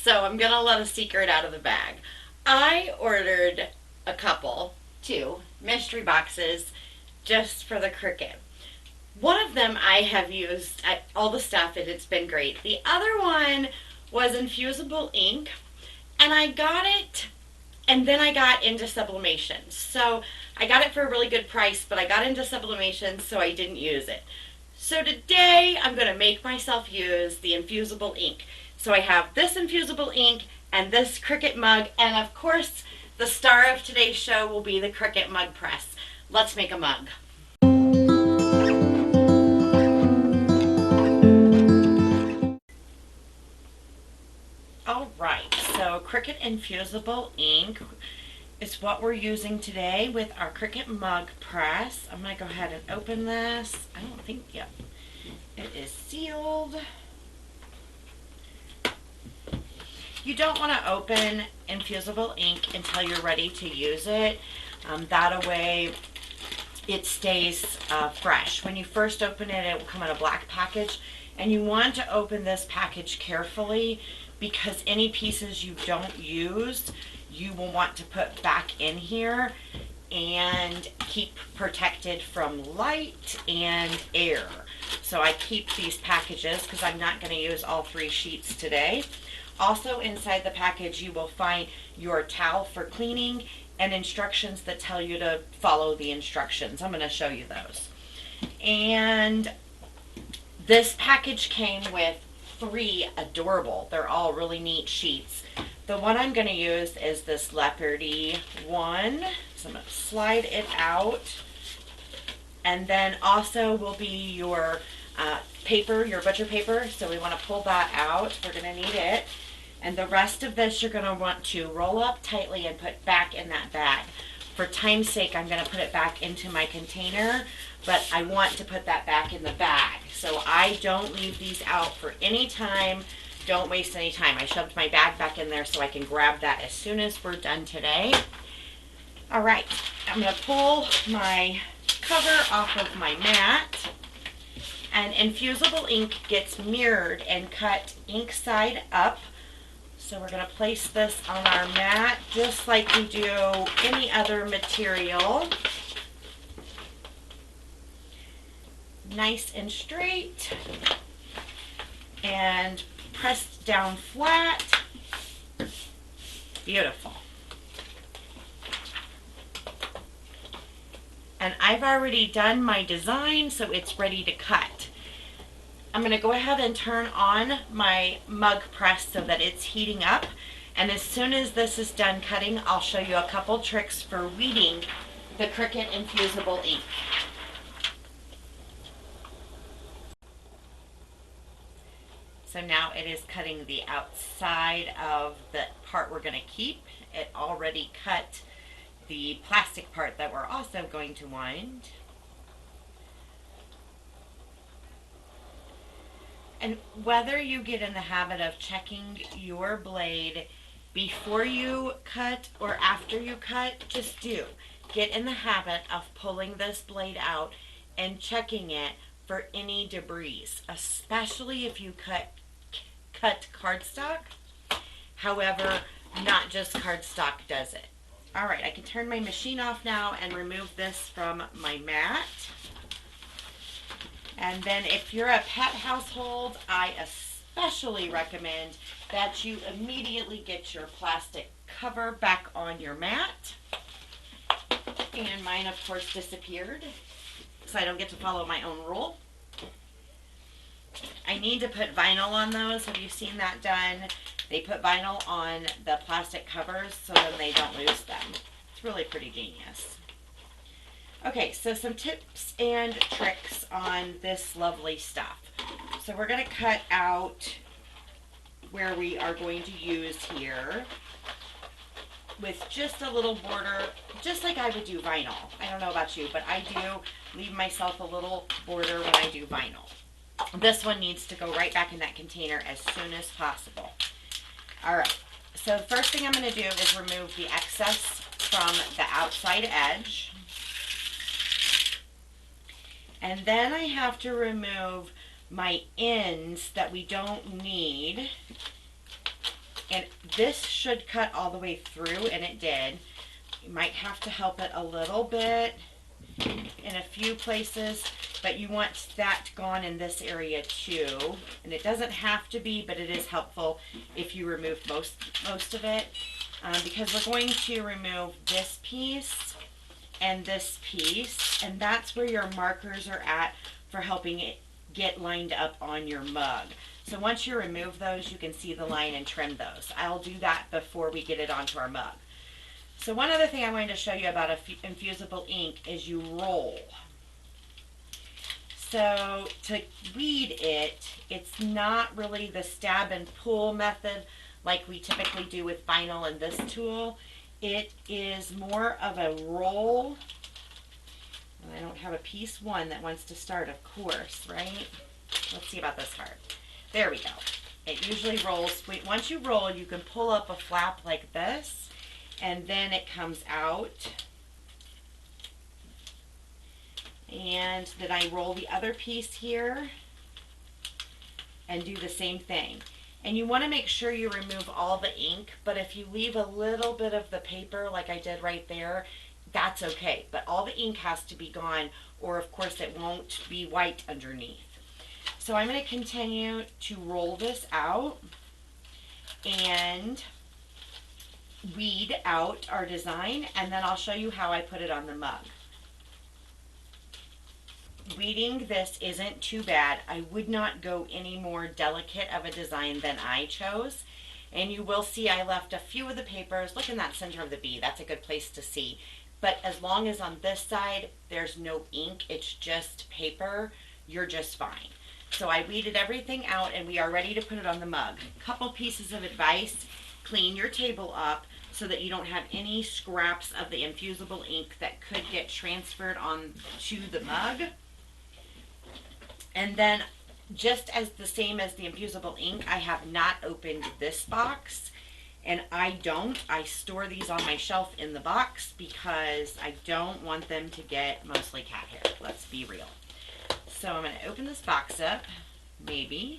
So I'm gonna let a secret out of the bag. I ordered two mystery boxes just for the Cricut. One of them I have used all the stuff and it's been great. The other one was Infusible Ink, and I got it and then I got into Sublimation. So I got it for a really good price, but I got into Sublimation, so I didn't use it. So today I'm going to make myself use the Infusible Ink. So I have this Infusible Ink and this Cricut mug, and of course the star of today's show will be the Cricut Mug Press. Let's make a mug. Alright, so Cricut Infusible Ink is what we're using today with our Cricut Mug Press. I'm going to go ahead and open this. I don't think, yep, it is sealed. You don't want to open Infusible Ink until you're ready to use it. That way it stays fresh. When you first open it, it will come in a black package, and you want to open this package carefully because any pieces you don't use, you will want to put back in here and keep protected from light and air. So I keep these packages because I'm not going to use all 3 sheets today. Also inside the package you will find your towel for cleaning and instructions that tell you to follow the instructions. I'm going to show you those. And this package came with 3 adorable, they're all really neat sheets. The one I'm going to use is this leopardy one. So I'm going to slide it out. And then also will be your paper, your butcher paper. So we want to pull that out. We're going to need it. And the rest of this you're going to want to roll up tightly and put back in that bag. For time's sake, I'm going to put it back into my container, but I want to put that back in the bag. So I don't leave these out for any time. Don't waste any time. I shoved my bag back in there so I can grab that as soon as we're done today. All right, I'm going to pull my cover off of my mat. And Infusible Ink gets mirrored and cut ink side up. So we're going to place this on our mat just like we do any other material. Nice and straight and pressed down flat. Beautiful. And I've already done my design, so it's ready to cut. I'm going to go ahead and turn on my mug press so that it's heating up. And as soon as this is done cutting, I'll show you a couple tricks for weeding the Cricut Infusible Ink. So now it is cutting the outside of the part we're going to keep. It already cut the plastic part that we're also going to wind. And whether you get in the habit of checking your blade before you cut or after you cut, just do. Get in the habit of pulling this blade out and checking it for any debris, especially if you cut cardstock. However, not just cardstock does it. All right, I can turn my machine off now and remove this from my mat. And then if you're a pet household, I especially recommend that you immediately get your plastic cover back on your mat. And mine, of course, disappeared, so I don't get to follow my own rule. I need to put vinyl on those. Have you seen that done? They put vinyl on the plastic covers so then they don't lose them. It's really pretty genius. Okay, so some tips and tricks on this lovely stuff. So we're going to cut out where we are going to use here with just a little border, just like I would do vinyl. I don't know about you, but I do leave myself a little border when I do vinyl. This one needs to go right back in that container as soon as possible. All right, so the first thing I'm going to do is remove the excess from the outside edge. And then I have to remove my ends that we don't need. And this should cut all the way through, and it did. You might have to help it a little bit in a few places, but you want that gone in this area too. And it doesn't have to be, but it is helpful if you remove most of it, because we're going to remove this piece and this piece, and that's where your markers are at for helping it get lined up on your mug. So once you remove those, you can see the line and trim those. I'll do that before we get it onto our mug. So one other thing I wanted to show you about Infusible ink is you roll. So to weed it, it's not really the stab and pull method like we typically do with vinyl and this tool. It is more of a roll. I don't have a piece one that wants to start, of course, right? Let's see about this part. There we go. It usually rolls. Once you roll, you can pull up a flap like this, and then it comes out. And then I roll the other piece here and do the same thing. And you want to make sure you remove all the ink, but if you leave a little bit of the paper like I did right there, that's okay. But all the ink has to be gone, or of course it won't be white underneath. So I'm going to continue to roll this out and weed out our design, and then I'll show you how I put it on the mug. Weeding this isn't too bad. I would not go any more delicate of a design than I chose. And you will see I left a few of the papers. Look in that center of the bee. That's a good place to see. But as long as on this side there's no ink, it's just paper, you're just fine. So I weeded everything out and we are ready to put it on the mug. Couple pieces of advice: clean your table up so that you don't have any scraps of the infusible ink that could get transferred on to the mug. And then, just as the same as the infusible ink, I have not opened this box, and I store these on my shelf in the box because I don't want them to get mostly cat hair. Let's be real. So I'm going to open this box up, maybe.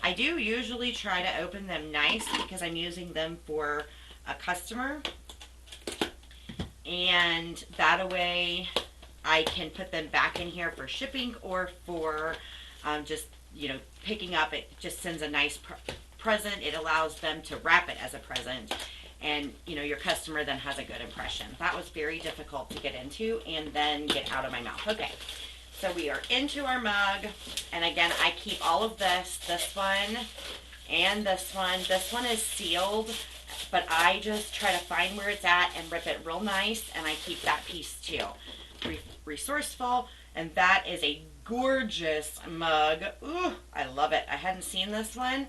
I do usually try to open them nice because I'm using them for a customer, and that way I can put them back in here for shipping or for just, picking up. It just sends a nice present. It allows them to wrap it as a present, and your customer then has a good impression. That was very difficult to get into and then get out of my mouth. Okay, so we are into our mug, and again, I keep all of this one and this one. This one is sealed, but I just try to find where it's at and rip it real nice, and I keep that piece too. Resourceful, and that is a gorgeous mug. Ooh, I love it. I hadn't seen this one,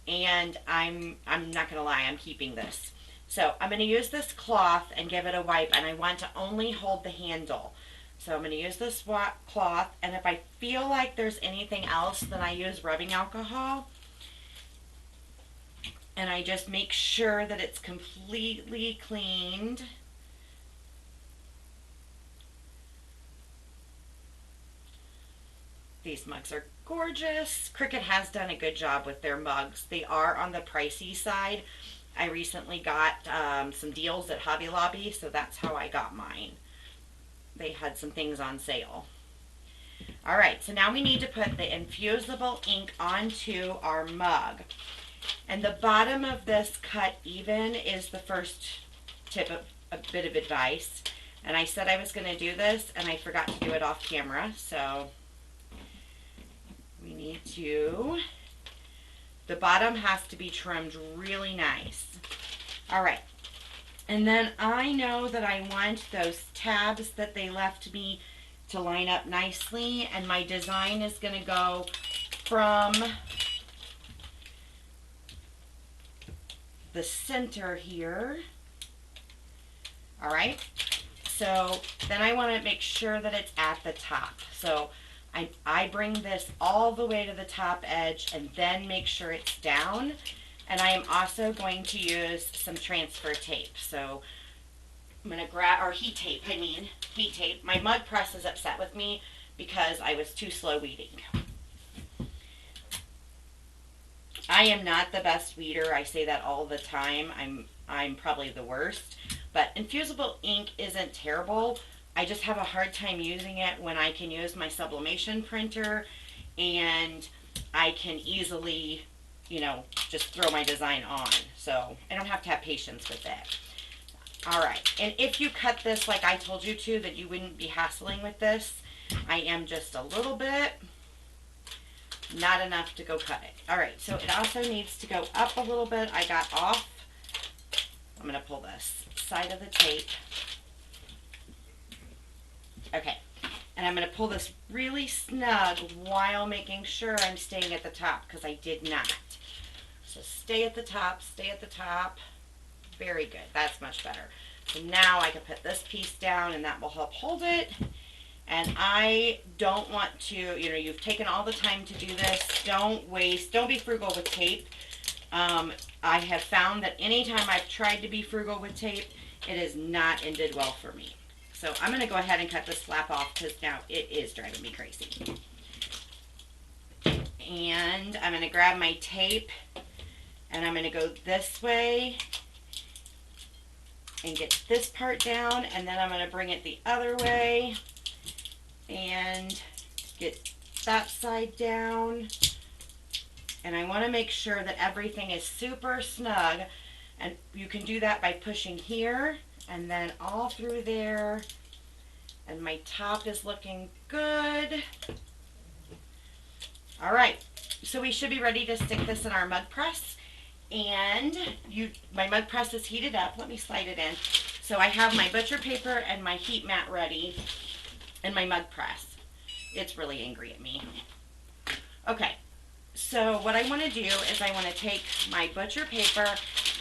and I'm not gonna lie, I'm keeping this. So I'm gonna use this cloth and give it a wipe, and I want to only hold the handle. So I'm gonna use this cloth, and if I feel like there's anything else, then I use rubbing alcohol, and I just make sure that it's completely cleaned. These mugs are gorgeous. Cricut has done a good job with their mugs. They are on the pricey side. I recently got some deals at Hobby Lobby, so that's how I got mine. They had some things on sale. All right, so now we need to put the infusible ink onto our mug. And the bottom of this cut even is the first tip of a bit of advice. And I said I was going to do this, and I forgot to do it off camera, so we need to, the bottom has to be trimmed really nice. All right, and then I know that I want those tabs that they left me to line up nicely, and my design is going to go from the center here. All right, so then I want to make sure that it's at the top. So I bring this all the way to the top edge and then make sure it's down. And I am also going to use some transfer tape. So I'm going to grab, or heat tape, heat tape. My mug press is upset with me because I was too slow weeding. I am not the best weeder. I say that all the time. I'm probably the worst. But Infusible ink isn't terrible. I just have a hard time using it when I can use my Sublimation printer and I can easily, you know, just throw my design on. So I don't have to have patience with it. All right, and if you cut this like I told you to, that you wouldn't be hassling with this. I am just a little bit, not enough to go cut it. All right, so it also needs to go up a little bit. I got off, I'm gonna pull this side of the tape. Okay, and I'm gonna pull this really snug while making sure I'm staying at the top, because I did not. So stay at the top, stay at the top. Very good, that's much better. So now I can put this piece down and that will help hold it. And I don't want to, you know, you've taken all the time to do this. Don't waste, don't be frugal with tape. I have found that anytime I've tried to be frugal with tape, it has not ended well for me. So I'm going to go ahead and cut this flap off because now it is driving me crazy. And I'm going to grab my tape and I'm going to go this way and get this part down, and then I'm going to bring it the other way and get that side down. And I want to make sure that everything is super snug, and you can do that by pushing here and then all through there. And my top is looking good. All right, so we should be ready to stick this in our mug press. And my mug press is heated up. Let me slide it in. So I have my butcher paper and my heat mat ready and my mug press. It's really angry at me. Okay, so what I want to do is I want to take my butcher paper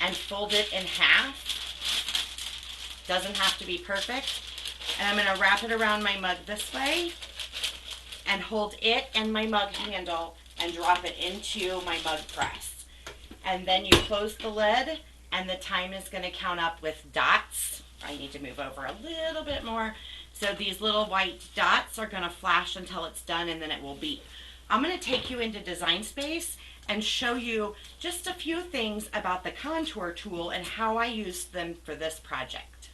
and fold it in half. Doesn't have to be perfect. And I'm going to wrap it around my mug this way and hold it and my mug handle and drop it into my mug press. And then you close the lid and the time is going to count up with dots. I need to move over a little bit more. So these little white dots are going to flash until it's done, and then it will beep. I'm going to take you into Design Space and show you just a few things about the contour tool and how I used them for this project.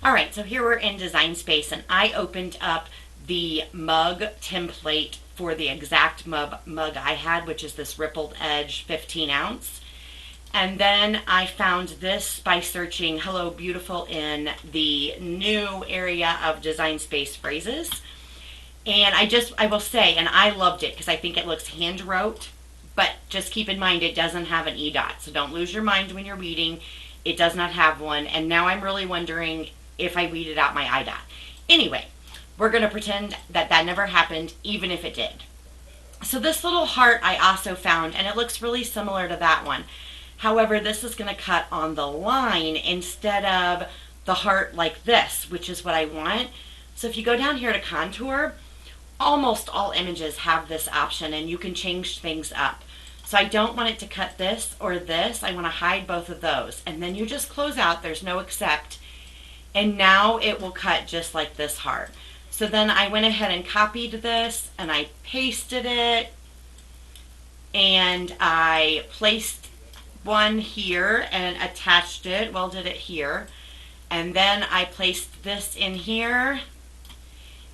All right, so here we're in Design Space, and I opened up the mug template for the exact mug I had, which is this rippled edge 15 ounce. And then I found this by searching Hello Beautiful in the new area of Design Space phrases. And I will say, and I loved it because I think it looks hand wrote, but just keep in mind it doesn't have an E dot. So don't lose your mind when you're weeding. It does not have one. And now I'm really wondering if I weeded out my I dot. Anyway, we're going to pretend that that never happened, even if it did. So this little heart I also found, and it looks really similar to that one. However, this is going to cut on the line instead of the heart like this, which is what I want. So if you go down here to contour, almost all images have this option, and you can change things up. So I don't want it to cut this or this. I want to hide both of those. And then you just close out. There's no except. And now it will cut just like this heart. So then I went ahead and copied this and I pasted it. And I placed one here and attached it, welded it here. And then I placed this in here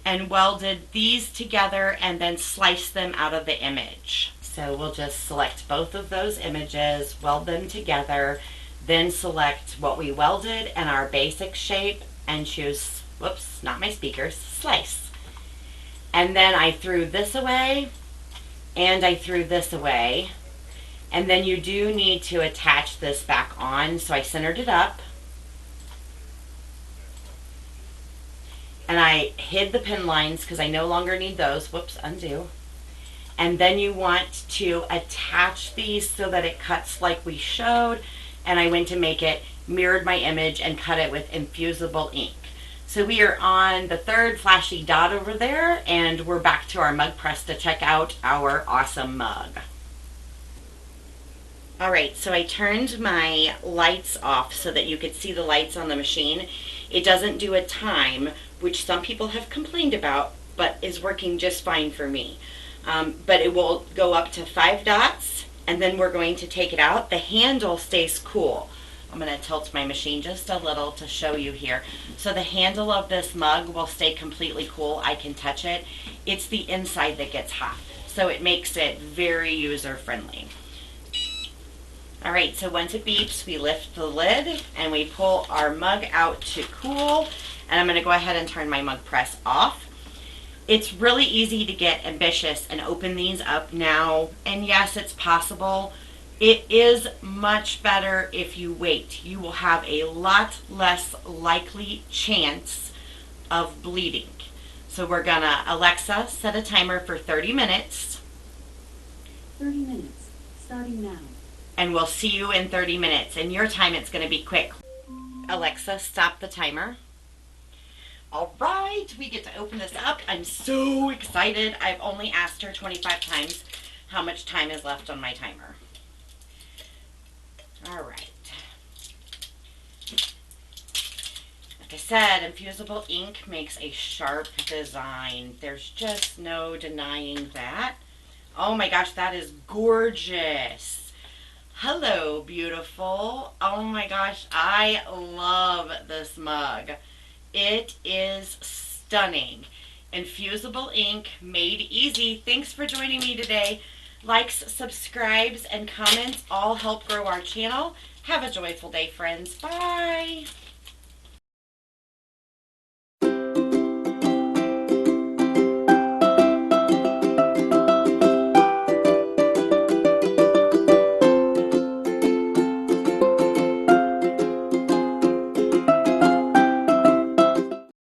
and welded these together and then sliced them out of the image. So we'll just select both of those images, weld them together, then select what we welded and our basic shape and choose, whoops, not my speakers, slice. And then I threw this away and I threw this away. And then you do need to attach this back on. So I centered it up. And I hid the pin lines because I no longer need those. Whoops, undo. And then you want to attach these so that it cuts like we showed. And I went to make it, mirrored my image, and cut it with Infusible ink. So we are on the third flashy dot over there, and we're back to our mug press to check out our awesome mug. All right, so I turned my lights off so that you could see the lights on the machine. It doesn't do a time, which some people have complained about, but is working just fine for me. but it will go up to 5 dots, and then we're going to take it out. The handle stays cool. I'm going to tilt my machine just a little to show you here. So the handle of this mug will stay completely cool. I can touch it. It's the inside that gets hot. So it makes it very user friendly. All right, so once it beeps, we lift the lid and we pull our mug out to cool. And I'm going to go ahead and turn my mug press off. It's really easy to get ambitious and open these up now. And yes, it's possible. It is much better if you wait. You will have a lot less likely chance of bleeding. So we're gonna, Alexa, set a timer for 30 minutes. 30 minutes, starting now. And we'll see you in 30 minutes. In your time, it's gonna be quick. Alexa, stop the timer. All right, we get to open this up. I'm so excited. I've only asked her 25 times how much time is left on my timer. All right. Like I said, Infusible Ink makes a sharp design. There's just no denying that. Oh my gosh, that is gorgeous. Hello, beautiful. Oh my gosh, I love this mug. It is stunning. Infusible Ink, made easy. Thanks for joining me today. Likes, subscribes, and comments all help grow our channel. Have a joyful day, friends. Bye.